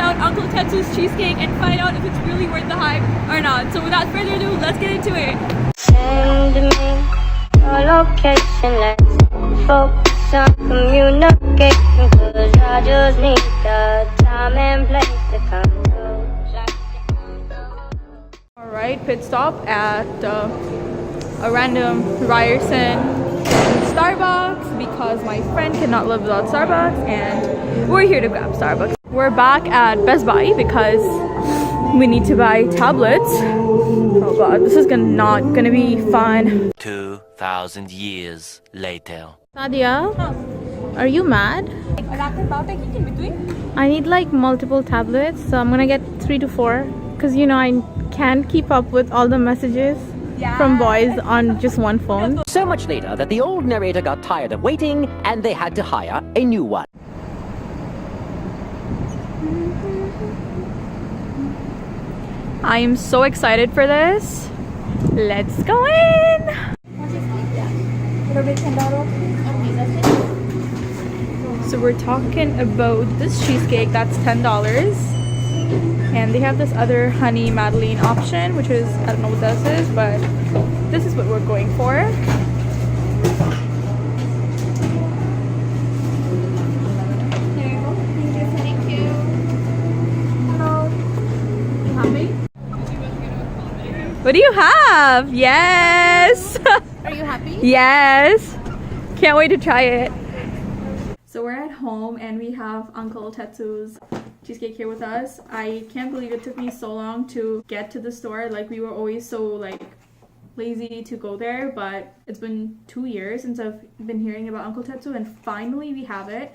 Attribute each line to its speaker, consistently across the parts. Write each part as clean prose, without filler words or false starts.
Speaker 1: out Uncle Tetsu's cheesecake and find out if it's really worth the hype or not. So without further ado, let's get into it.
Speaker 2: Send me your location, let's focus on communication, cause I just need the time and place to come through.
Speaker 1: Alright, pit stop at a random Ryerson Starbucks because my friend cannot live without Starbucks and we're here to grab Starbucks. We're back at Best Buy because we need to buy tablets. Oh god, this is not gonna be fun.
Speaker 3: 2,000 years later.
Speaker 4: Sadia, are you mad? I need like multiple tablets, so I'm gonna get 3 to 4 because you know I can't keep up with all the messages from boys on just one phone.
Speaker 5: So much later that the old narrator got tired of waiting and they had to hire a new one.
Speaker 1: I am so excited for this. Let's go in! So we're talking about this cheesecake that's $10. And they have this other honey Madeleine option, which is, I don't know what this is, but this is what we're going for. There you go. Thank you. Hello. You happy? What do you have? Yes!
Speaker 4: Are you happy?
Speaker 1: Yes! Can't wait to try it. So we're at home and we have Uncle Tetsu's cheesecake here with us. I can't believe it took me so long to get to the store. Like, we were always so like lazy to go there, but it's been 2 years since I've been hearing about Uncle Tetsu and finally we have it.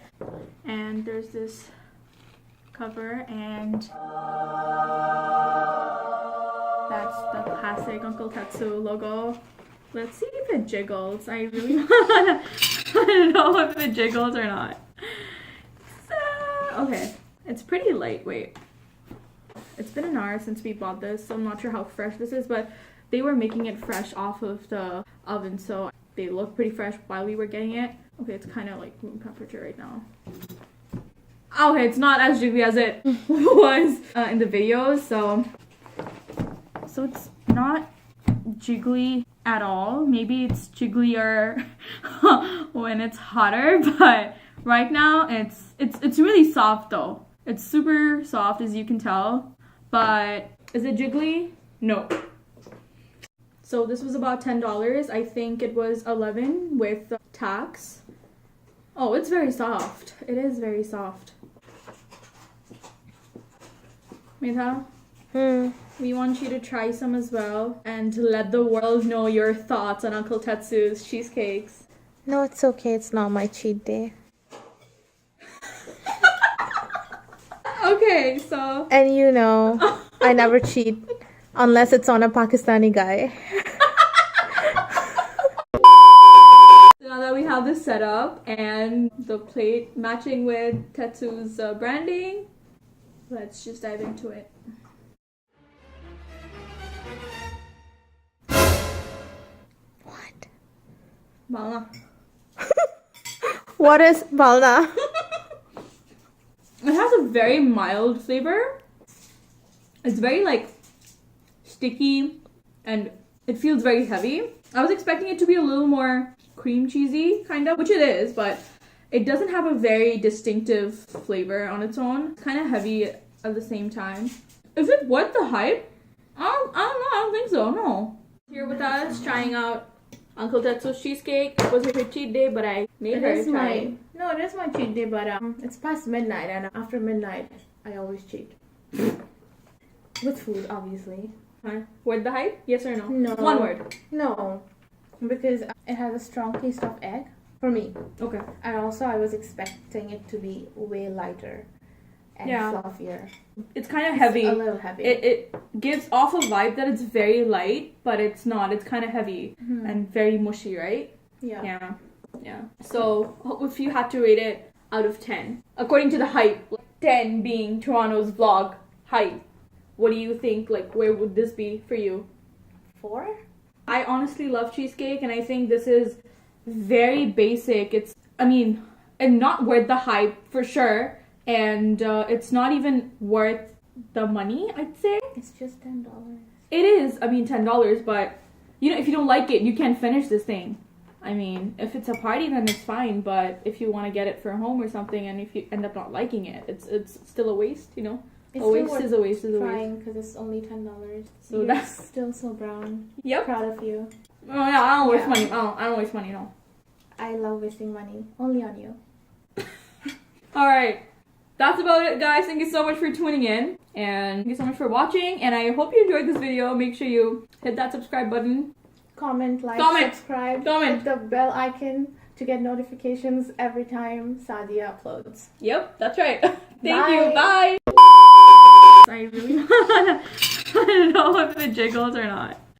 Speaker 1: And there's this cover and that's the classic Uncle Tetsu logo. Let's see if it jiggles. I really want to know if it jiggles or not. So, okay. It's pretty lightweight. It's been an hour since we bought this, so I'm not sure how fresh this is, but they were making it fresh off of the oven, so they look pretty fresh while we were getting it. Okay, it's kind of like room temperature right now. Okay, it's not as jiggly as it was in the videos, so it's not jiggly at all. Maybe it's jigglier when it's hotter, but right now it's really soft though. It's super soft, as you can tell, but is it jiggly? No. So this was about $10. I think it was $11 with tax. Oh, it's very soft. It is very soft. Metha? We want you to try some as well and let the world know your thoughts on Uncle Tetsu's cheesecakes.
Speaker 4: No, it's okay. It's not my cheat day.
Speaker 1: Okay, so...
Speaker 4: And you know, I never cheat unless it's on a Pakistani guy.
Speaker 1: So now that we have this set up and the plate matching with Tetsu's branding, let's just dive into it.
Speaker 4: What?
Speaker 1: Balna.
Speaker 4: What is balna?
Speaker 1: It has a very mild flavor. It's very like sticky and it feels very heavy. I was expecting it to be a little more cream cheesy kind of, which it is, but it doesn't have a very distinctive flavor on its own. It's kind of heavy at the same time. Is it worth the hype? I don't know. I don't think so. No. Here with us trying out Uncle Tetsu's cheesecake. It was her cheat day, but I made her try.
Speaker 4: No, it is my cheat day, but it's past midnight, and after midnight, I always cheat. With food, obviously.
Speaker 1: Worth the hype? Yes or no?
Speaker 4: No.
Speaker 1: One word.
Speaker 4: No, because it has a strong taste of egg for me.
Speaker 1: Okay.
Speaker 4: And also, I was expecting it to be way lighter and fluffier.
Speaker 1: It's kind of heavy.
Speaker 4: A little heavy.
Speaker 1: It gives off a vibe that it's very light, but it's not. It's kind of heavy and very mushy, right?
Speaker 4: Yeah.
Speaker 1: Yeah. So, if you had to rate it out of 10, according to the hype, 10 being Toronto's vlog hype, what do you think, like, where would this be for you?
Speaker 4: 4?
Speaker 1: I honestly love cheesecake, and I think this is very basic. And not worth the hype for sure. and it's not even worth the money, I'd say.
Speaker 4: It's just $10.
Speaker 1: It is, I mean, $10, but you know, if you don't like it, you can't finish this thing. I mean, if it's a party, then it's fine, but if you want to get it for home or something, and if you end up not liking it, it's still a waste, you know?
Speaker 4: It's
Speaker 1: a waste is a waste is a waste.
Speaker 4: trying because it's only $10.
Speaker 1: So
Speaker 4: You're
Speaker 1: that's
Speaker 4: still so brown.
Speaker 1: Yep.
Speaker 4: Proud of you.
Speaker 1: Oh yeah, I don't waste
Speaker 4: Yeah.
Speaker 1: money. I don't waste money, no.
Speaker 4: I love wasting money. Only on you.
Speaker 1: Alright. That's about it, guys. Thank you so much for tuning in. And thank you so much for watching. And I hope you enjoyed this video. Make sure you hit that subscribe button.
Speaker 4: Comment, like,
Speaker 1: Comment.
Speaker 4: subscribe.
Speaker 1: Comment.
Speaker 4: Hit the bell icon to get notifications every time Sadia uploads.
Speaker 1: Yep, that's right. Thank
Speaker 4: Bye.
Speaker 1: you. Bye. I really want to know if it jiggles or not.